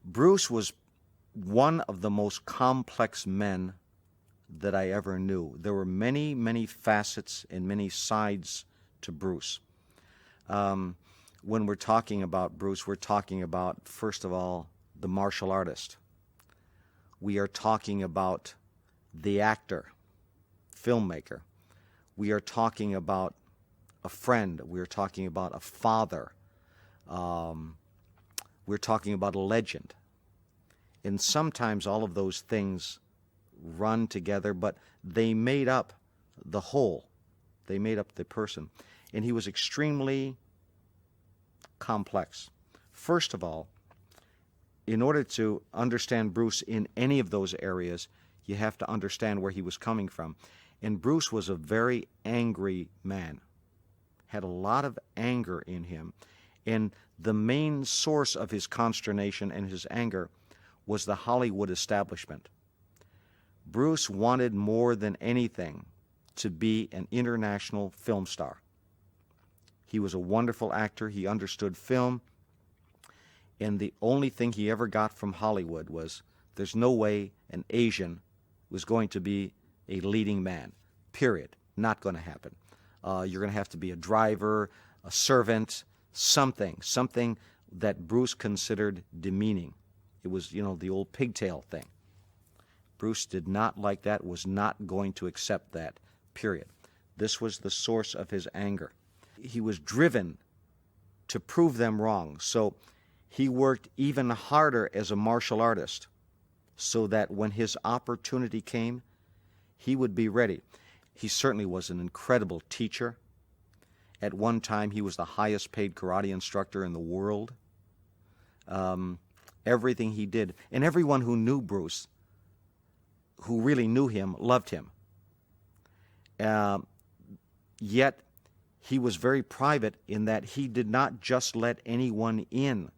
Bruce was one of the most complex men that I ever knew. There were many, many facets and many sides to Bruce. When we're talking about Bruce, we're talking about, first of all, the martial artist. We are talking about the actor, filmmaker. We are talking about a friend. We are talking about a father. We're talking about a legend. And sometimes all of those things run together, but they made up the whole. They made up the person. And he was extremely complex. First of all, in order to understand Bruce in any of those areas, you have to understand where he was coming from. And Bruce was a very angry man, had a lot of anger in him. And the main source of his consternation and his anger was the Hollywood establishment. Bruce wanted more than anything to be an international film star. He was a wonderful actor. He understood film. And the only thing he ever got from Hollywood was there's no way an Asian was going to be a leading man, period. Not going to happen. You're going to have to be a driver, a servant, something that Bruce considered demeaning. It was, the old pigtail thing. Bruce did not like that, was not going to accept that, period. This was the source of his anger. He was driven to prove them wrong, so he worked even harder as a martial artist so that when his opportunity came, he would be ready. He certainly was an incredible teacher. At one time, he was the highest paid karate instructor in the world. Everything he did, and everyone who knew Bruce, who really knew him, loved him. Yet, he was very private in that he did not just let anyone in.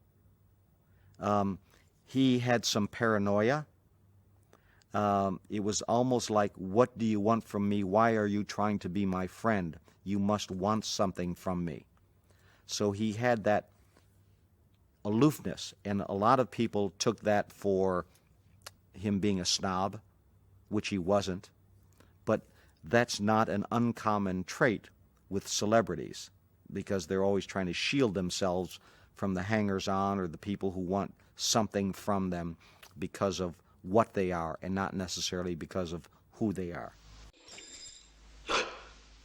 He had some paranoia. It was almost like, what do you want from me? Why are you trying to be my friend? You must want something from me. So he had that aloofness, and a lot of people took that for him being a snob, which he wasn't. But that's not an uncommon trait with celebrities, because they're always trying to shield themselves from the hangers-on or the people who want something from them because of what they are and not necessarily because of who they are.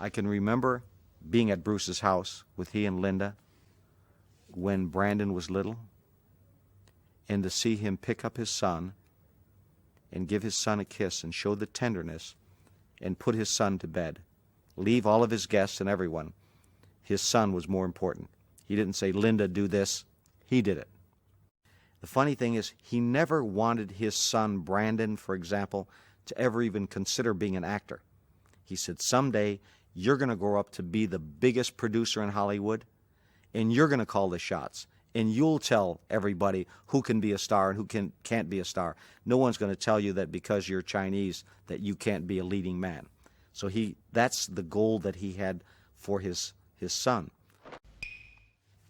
I can remember being at Bruce's house with he and Linda when Brandon was little, and to see him pick up his son and give his son a kiss and show the tenderness and put his son to bed, leave all of his guests and everyone. His son was more important. He didn't say, Linda, do this. He did it. The funny thing is, he never wanted his son, Brandon, for example, to ever even consider being an actor. He said, someday you're going to grow up to be the biggest producer in Hollywood, and you're going to call the shots, and you'll tell everybody who can be a star and who can't be a star. No one's going to tell you that because you're Chinese that you can't be a leading man. So that's the goal that he had for his son.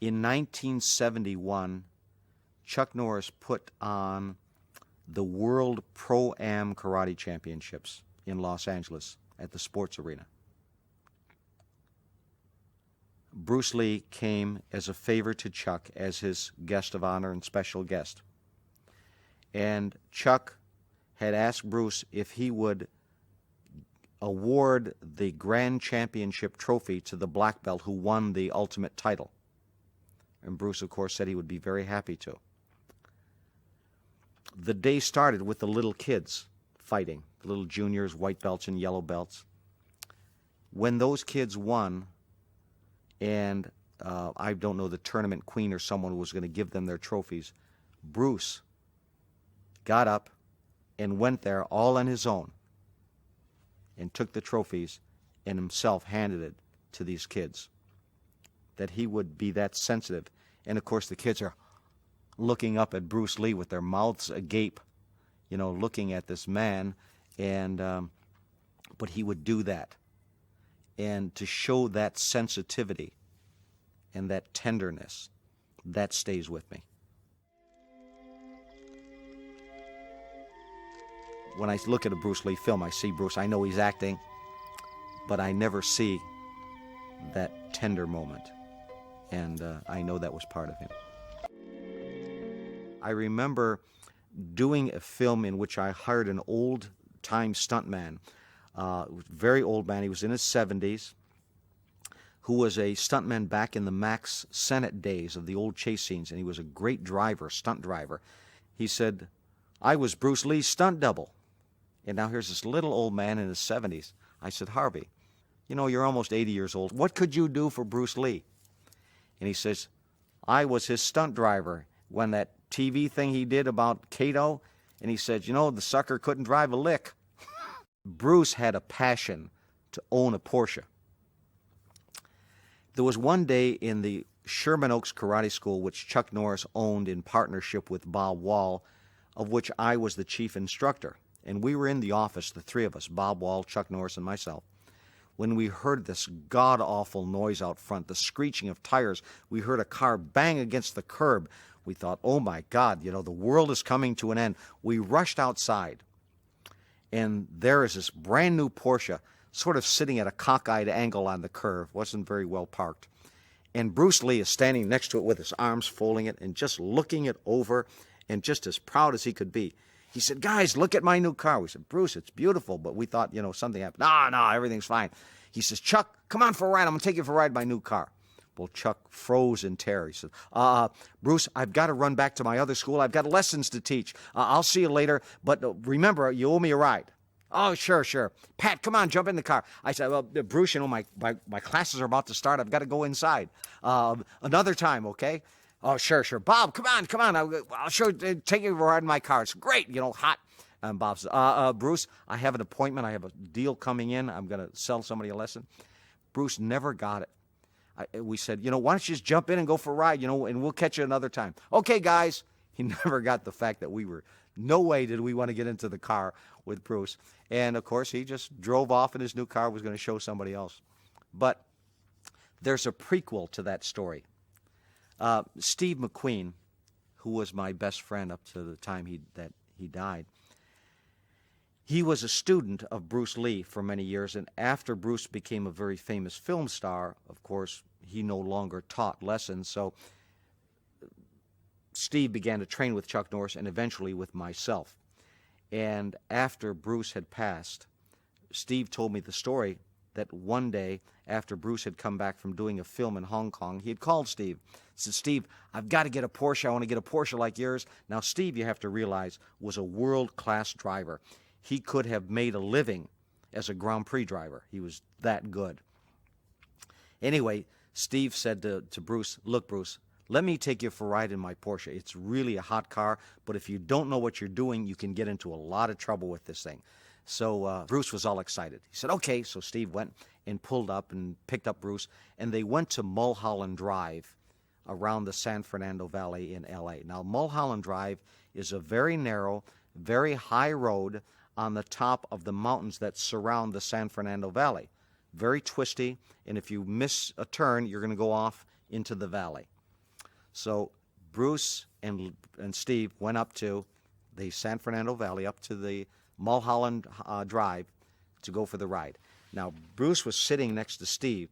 In 1971, Chuck Norris put on the World Pro-Am Karate Championships in Los Angeles at the Sports Arena. Bruce Lee came as a favor to Chuck as his guest of honor and special guest. And Chuck had asked Bruce if he would award the Grand Championship trophy to the black belt who won the Ultimate title. And Bruce, of course, said he would be very happy to. The day started with the little kids fighting, the little juniors, white belts and yellow belts. When those kids won, and I don't know, the tournament queen or someone was going to give them their trophies, Bruce got up and went there all on his own and took the trophies and himself handed it to these kids. That he would be that sensitive. And of course the kids are looking up at Bruce Lee with their mouths agape, looking at this man, and but he would do that. And to show that sensitivity and that tenderness, that stays with me. when I look at a Bruce Lee film, I see Bruce, I know he's acting, but I never see that tender moment. And I know that was part of him. I remember doing a film in which I hired an old-time stuntman, very old man, he was in his 70s, who was a stuntman back in the Max Sennett days of the old chase scenes, and he was a great driver, stunt driver. He said, I was Bruce Lee's stunt double. And now here's this little old man in his 70s. I said, Harvey, you know, you're almost 80 years old. What could you do for Bruce Lee? And he says, I was his stunt driver when that TV thing he did about Kato, and he said, you know, the sucker couldn't drive a lick. Bruce had a passion to own a Porsche. There was one day in the Sherman Oaks Karate School, which Chuck Norris owned in partnership with Bob Wall, of which I was the chief instructor. And we were in the office, the three of us, Bob Wall, Chuck Norris, and myself, when we heard this god-awful noise out front, the screeching of tires. We heard a car bang against the curb. We thought, oh my God, you know, the world is coming to an end. We rushed outside, and there is this brand new Porsche sort of sitting at a cockeyed angle on the curve, wasn't very well parked. And Bruce Lee is standing next to it with his arms folding it and just looking it over and just as proud as he could be. He said, guys, look at my new car. We said, Bruce, it's beautiful, but we thought, you know, something happened. No, everything's fine. He says, Chuck, come on for a ride. I'm going to take you for a ride in my new car. Well, Chuck froze in terror. He said, Bruce, I've got to run back to my other school. I've got lessons to teach. I'll see you later, but remember, you owe me a ride. Oh, sure. Pat, come on, jump in the car. I said, well, Bruce, you know, my classes are about to start. I've got to go inside. Another time, okay? Oh, sure. Bob, come on. I'll take you for a ride in my car. It's great, you know, hot. And Bob says, Bruce, I have an appointment. I have a deal coming in. I'm going to sell somebody a lesson. Bruce never got it. We said, you know, why don't you just jump in and go for a ride, you know, and we'll catch you another time. Okay, guys. He never got the fact that no way did we want to get into the car with Bruce. And, of course, he just drove off in his new car, was going to show somebody else. But there's a prequel to that story. Steve McQueen, who was my best friend up to the time that he died, he was a student of Bruce Lee for many years, and after Bruce became a very famous film star, of course, he no longer taught lessons, so Steve began to train with Chuck Norris and eventually with myself. And after Bruce had passed, Steve told me the story that one day after Bruce had come back from doing a film in Hong Kong, he had called Steve. He said, Steve, I've got to get a Porsche. I want to get a Porsche like yours. Now, Steve, you have to realize, was a world-class driver. He could have made a living as a Grand Prix driver. He was that good. Anyway, Steve said to Bruce, look, Bruce, let me take you for a ride in my Porsche. It's really a hot car, but if you don't know what you're doing, you can get into a lot of trouble with this thing. So Bruce was all excited. He said, okay. So Steve went and pulled up and picked up Bruce, and they went to Mulholland Drive around the San Fernando Valley in L.A. Now, Mulholland Drive is a very narrow, very high road on the top of the mountains that surround the San Fernando Valley. Very twisty, and if you miss a turn, you're going to go off into the valley. So Bruce and Steve went up to the San Fernando Valley, up to the Mulholland Drive to go for the ride. Now, Bruce was sitting next to Steve,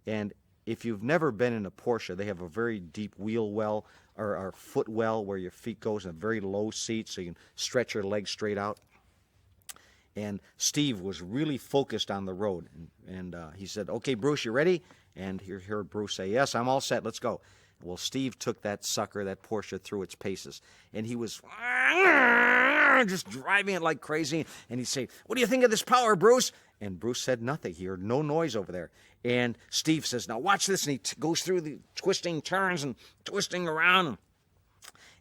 and if you've never been in a Porsche, they have a very deep wheel well or foot well where your feet goes in a very low seat so you can stretch your legs straight out. And Steve was really focused on the road, and he said, okay, Bruce, you ready? And he heard Bruce say, yes, I'm all set, let's go. Well, Steve took that sucker, that Porsche, through its paces, and he was just driving it like crazy, and he'd say, what do you think of this power, Bruce? And Bruce said nothing. He heard no noise over there. And Steve says, now watch this, and he goes through the twisting turns and twisting around,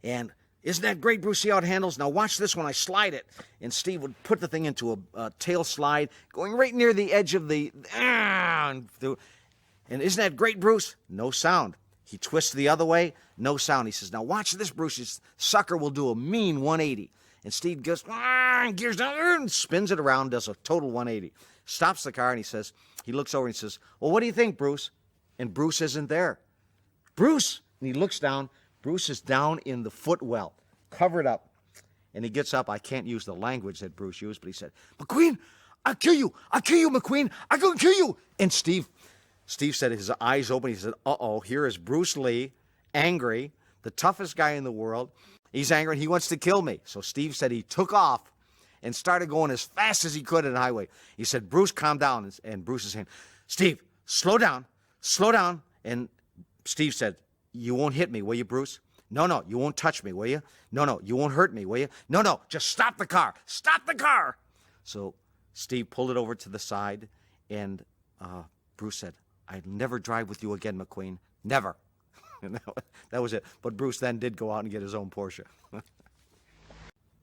and isn't that great, Bruce? See how it handles? Now watch this when I slide it. And Steve would put the thing into a tail slide, going right near the edge of the... And isn't that great, Bruce? No sound. He twists the other way, no sound. He says, now watch this, Bruce. This sucker will do a mean 180. And Steve goes, gears down, and spins it around, does a total 180. Stops the car, and he looks over and he says, well, what do you think, Bruce? And Bruce isn't there. Bruce! And he looks down. Bruce is down in the footwell, covered up. And he gets up. I can't use the language that Bruce used, but he said, "McQueen, I'll kill you. I'll kill you, McQueen. I'm going to kill you." And Steve said, his eyes open. He said, "Uh-oh, here is Bruce Lee, angry, the toughest guy in the world. He's angry and he wants to kill me." So Steve said he took off and started going as fast as he could on the highway. He said, "Bruce, calm down." And Bruce is saying, "Steve, slow down, slow down." And Steve said, "You won't hit me, will you, Bruce? No, you won't touch me, will you? No, you won't hurt me, will you? No, just stop the car. Stop the car." So Steve pulled it over to the side, and Bruce said, "I'd never drive with you again, McQueen. Never." And that was it. But Bruce then did go out and get his own Porsche.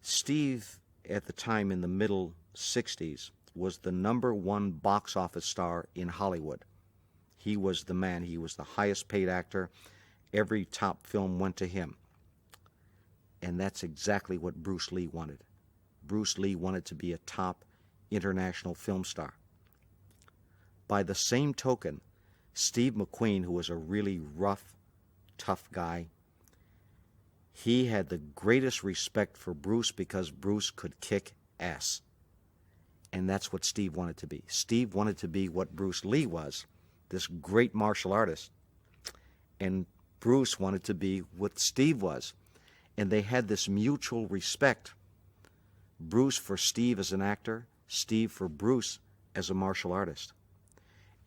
Steve, at the time in the middle 60s, was the #1 box office star in Hollywood. He was the man. He was the highest paid actor. Every top film went to him. And that's exactly what Bruce Lee wanted. Bruce Lee wanted to be a top international film star. By the same token, Steve McQueen, who was a really rough, tough guy, he had the greatest respect for Bruce because Bruce could kick ass. And that's what Steve wanted to be. Steve wanted to be what Bruce Lee was, this great martial artist. And Bruce wanted to be what Steve was. And they had this mutual respect. Bruce for Steve as an actor, Steve for Bruce as a martial artist.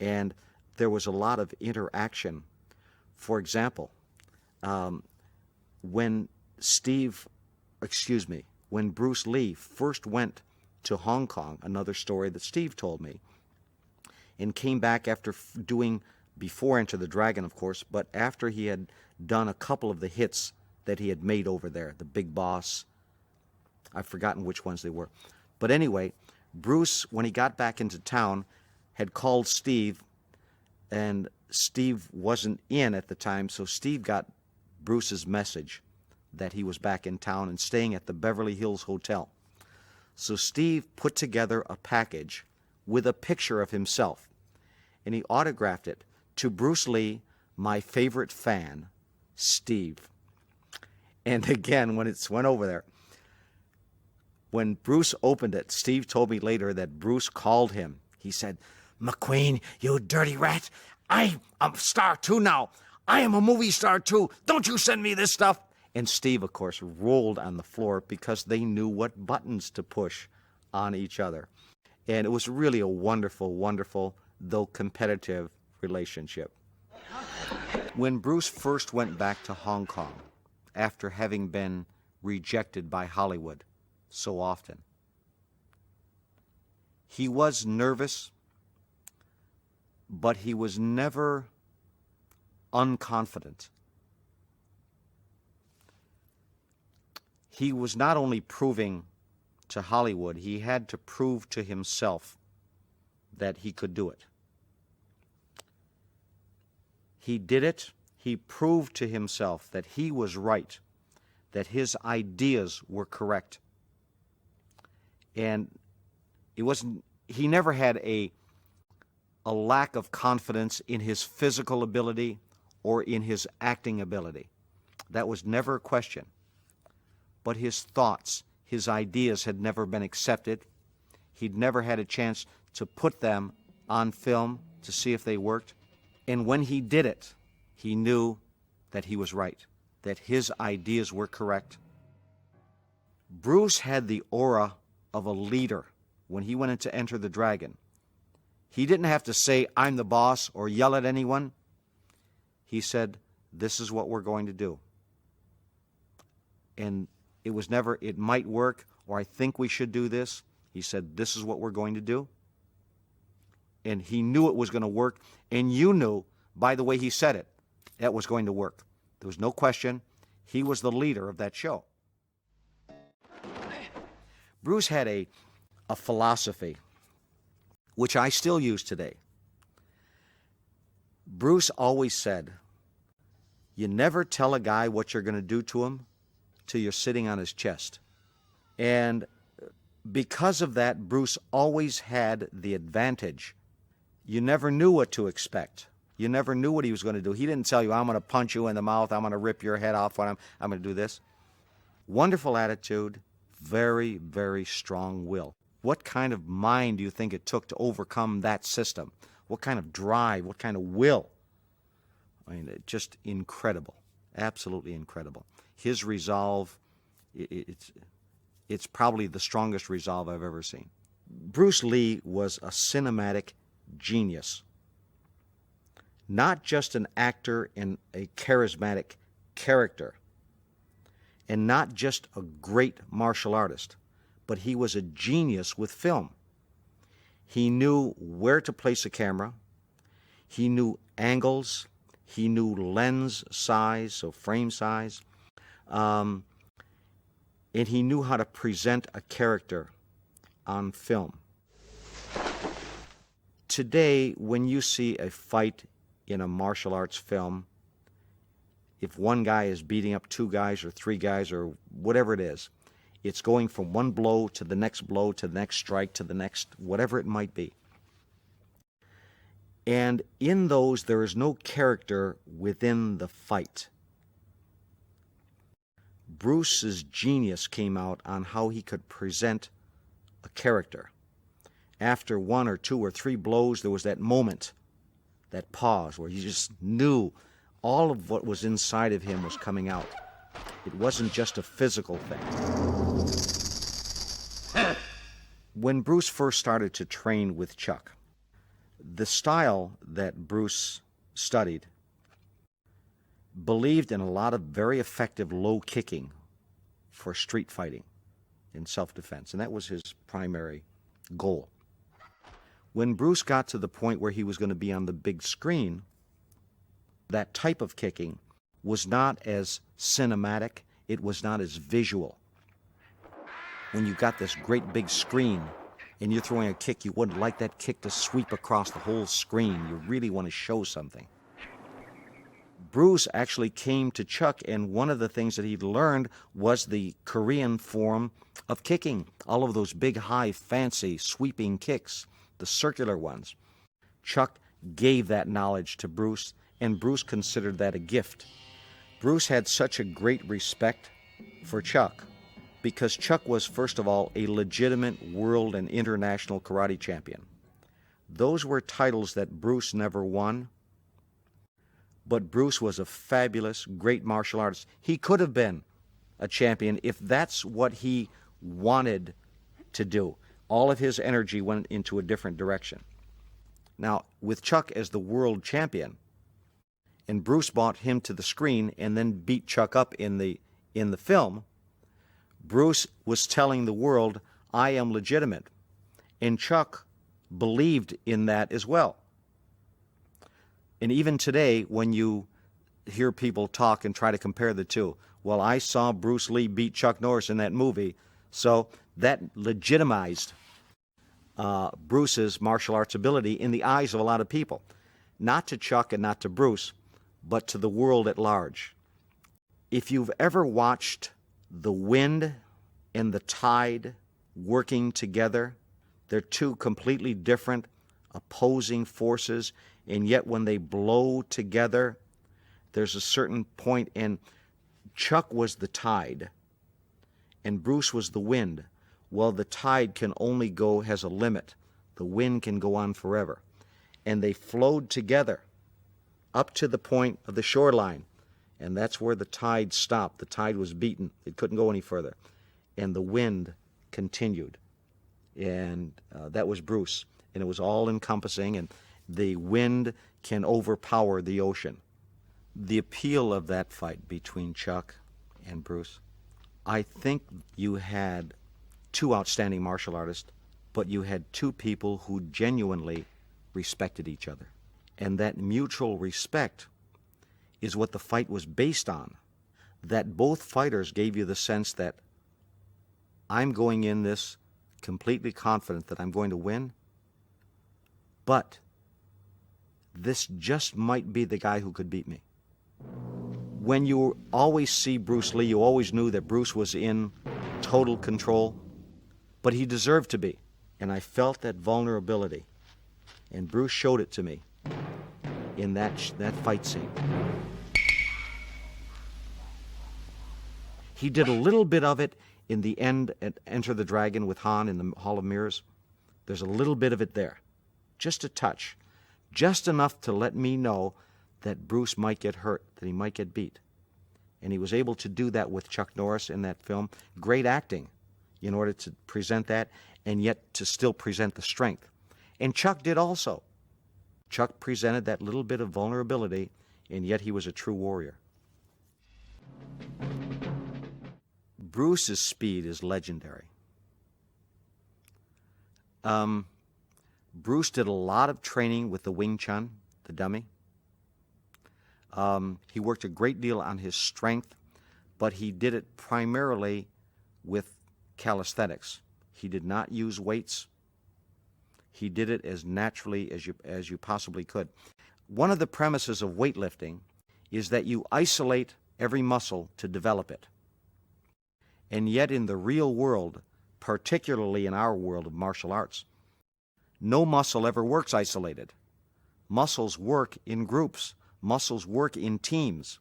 And there was a lot of interaction. For example, when Bruce Lee first went to Hong Kong, another story that Steve told me, and came back after doing, before Enter the Dragon, of course, but after he had done a couple of the hits that he had made over there, The Big Boss, I've forgotten which ones they were. But anyway, Bruce, when he got back into town, had called Steve, and Steve wasn't in at the time, so Steve got Bruce's message that he was back in town and staying at the Beverly Hills Hotel. So Steve put together a package with a picture of himself, and he autographed it to Bruce Lee, my favorite fan, Steve. And again, when it went over there, when Bruce opened it, Steve told me later that Bruce called him. He said, "McQueen, you dirty rat, I'm a star too now. I am a movie star too. Don't you send me this stuff." And Steve, of course, rolled on the floor because they knew what buttons to push on each other. And it was really a wonderful, wonderful, though competitive relationship. When Bruce first went back to Hong Kong, after having been rejected by Hollywood so often, he was nervous, but he was never unconfident. He was not only proving to Hollywood, he had to prove to himself that he could do it. He did it. He proved to himself that he was right, that his ideas were correct. And he never had a lack of confidence in his physical ability or in his acting ability. That was never a question. But his thoughts, his ideas had never been accepted. He'd never had a chance to put them on film to see if they worked. And when he did it, he knew that he was right, that his ideas were correct. Bruce had the aura of a leader when he went in to Enter the Dragon. He didn't have to say, "I'm the boss," or yell at anyone. He said, "This is what we're going to do." And it was never, "It might work," or "I think we should do this." He said, "This is what we're going to do." And he knew it was going to work, and you knew by the way he said it, that was going to work. There was no question. He was the leader of that show. Bruce had a philosophy, which I still use today. Bruce always said, "You never tell a guy what you're going to do to him till you're sitting on his chest." And because of that, Bruce always had the advantage. You never knew what to expect. You never knew what he was going to do. He didn't tell you, "I'm going to punch you in the mouth, I'm going to rip your head off, I'm going to do this." Wonderful attitude, very, very strong will. What kind of mind do you think it took to overcome that system? What kind of drive? What kind of will? I mean, just incredible. Absolutely incredible. His resolve, it's probably the strongest resolve I've ever seen. Bruce Lee was a cinematic genius. Not just an actor and a charismatic character, and not just a great martial artist, but he was a genius with film. He knew where to place a camera. He knew angles. He knew lens size, so frame size. And he knew how to present a character on film. Today, when you see a fight in a martial arts film, if one guy is beating up two guys or three guys or whatever it is, it's going from one blow to the next blow to the next strike to the next, whatever it might be. And in those, there is no character within the fight. Bruce's genius came out on how he could present a character. After one or two or three blows, there was that moment, that pause, where you just knew all of what was inside of him was coming out. It wasn't just a physical thing. When Bruce first started to train with Chuck, the style that Bruce studied believed in a lot of very effective low kicking for street fighting and self-defense, and that was his primary goal. When Bruce got to the point where he was going to be on the big screen, that type of kicking was not as cinematic, it was not as visual. When you got this great big screen and you're throwing a kick, you wouldn't like that kick to sweep across the whole screen. You really want to show something. Bruce actually came to Chuck, and one of the things that he'd learned was the Korean form of kicking. All of those big, high, fancy, sweeping kicks, the circular ones. Chuck gave that knowledge to Bruce, and Bruce considered that a gift. Bruce had such a great respect for Chuck because Chuck was, first of all, a legitimate world and international karate champion. Those were titles that Bruce never won, but Bruce was a fabulous, great martial artist. He could have been a champion if that's what he wanted to do. All of his energy went into a different direction. Now, with Chuck as the world champion, and Bruce brought him to the screen and then beat Chuck up in the film, Bruce was telling the world, I am legitimate. And Chuck believed in that as well. And even today, when you hear people talk and try to compare the two, well, I saw Bruce Lee beat Chuck Norris in that movie, so that legitimized Bruce's martial arts ability in the eyes of a lot of people. Not to Chuck and not to Bruce, but to the world at large. If you've ever watched the wind and the tide working together, they're two completely different opposing forces, and yet when they blow together, there's a certain point, and Chuck was the tide, and Bruce was the wind. Well, the tide can only go, has a limit. The wind can go on forever. And they flowed together up to the point of the shoreline, and that's where the tide stopped. The tide was beaten. It couldn't go any further. And the wind continued. And that was Bruce. And it was all-encompassing, and the wind can overpower the ocean. The appeal of that fight between Chuck and Bruce, I think you had two outstanding martial artists, but you had two people who genuinely respected each other. And that mutual respect is what the fight was based on. That both fighters gave you the sense that I'm going in this completely confident that I'm going to win, but this just might be the guy who could beat me. When you always see Bruce Lee, you always knew that Bruce was in total control, but he deserved to be. And I felt that vulnerability, and Bruce showed it to me in that fight scene. He did a little bit of it in the end at Enter the Dragon with Han in the Hall of Mirrors. There's a little bit of it there, just a touch, just enough to let me know that Bruce might get hurt, that he might get beat. And he was able to do that with Chuck Norris in that film. Great acting in order to present that, and yet to still present the strength. And Chuck did also. Chuck presented that little bit of vulnerability, and yet he was a true warrior. Bruce's speed is legendary. Bruce did a lot of training with the Wing Chun, the dummy. He worked a great deal on his strength, but he did it primarily with calisthenics. He did not use weights. He did it as naturally as you possibly could. One of the premises of weightlifting is that you isolate every muscle to develop it. And yet in the real world, particularly in our world of martial arts, no muscle ever works isolated. Muscles work in groups. Muscles work in teams.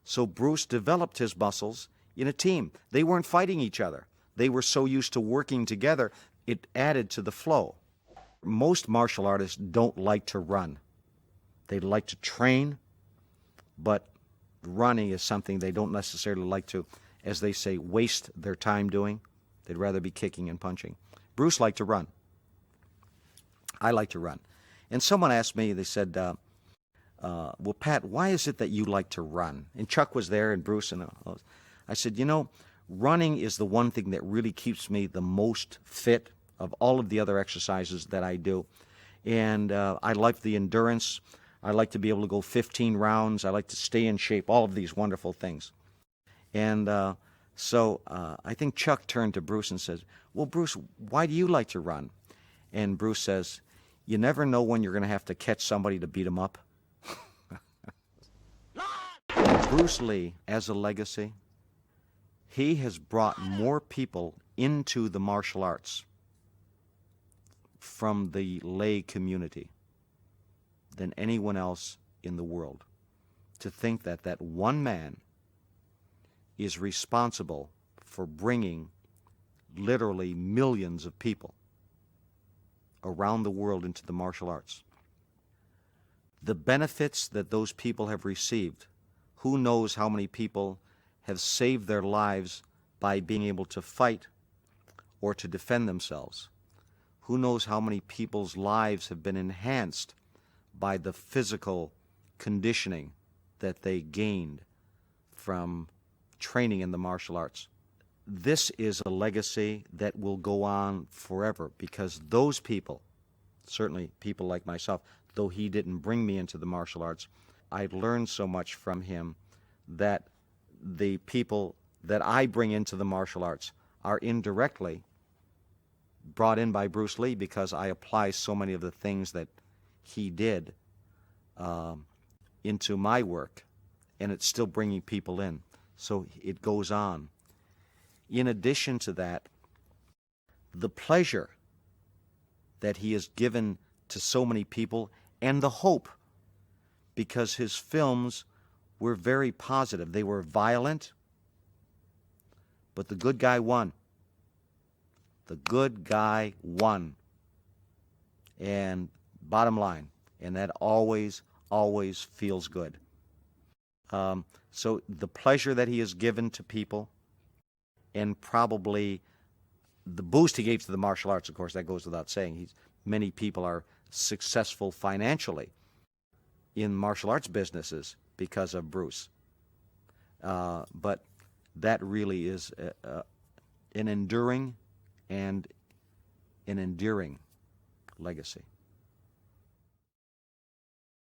So Bruce developed his muscles in a team. They weren't fighting each other. They were so used to working together, it added to the flow. Most martial artists don't like to run. They like to train, but running is something they don't necessarily like to, as they say, waste their time doing. They'd rather be kicking and punching. Bruce liked to run. I like to run. And someone asked me, they said, well, Pat, why is it that you like to run? And Chuck was there, and Bruce, and I said, you know, running is the one thing that really keeps me the most fit of all of the other exercises that I do. And I like the endurance. I like to be able to go 15 rounds. I like to stay in shape, all of these wonderful things. And so I think Chuck turned to Bruce and says, well, Bruce, why do you like to run? And Bruce says, you never know when you're going to have to catch somebody to beat him up. Bruce Lee, as a legacy, he has brought more people into the martial arts from the lay community than anyone else in the world. To think that that one man is responsible for bringing literally millions of people around the world into the martial arts. The benefits that those people have received, who knows how many people have saved their lives by being able to fight or to defend themselves. Who knows how many people's lives have been enhanced by the physical conditioning that they gained from training in the martial arts. This is a legacy that will go on forever, because those people, certainly people like myself, though he didn't bring me into the martial arts, I learned so much from him that the people that I bring into the martial arts are indirectly brought in by Bruce Lee, because I apply so many of the things that he did into my work, and it's still bringing people in. So it goes on. In addition to that, the pleasure that he has given to so many people, and the hope, because his films were very positive. They were violent, but the good guy won. The good guy won. And bottom line, and that always, always feels good. So the pleasure that he has given to people, and probably the boost he gave to the martial arts, of course, that goes without saying. Many people are successful financially in martial arts businesses because of Bruce. But that really is an enduring and an endearing legacy.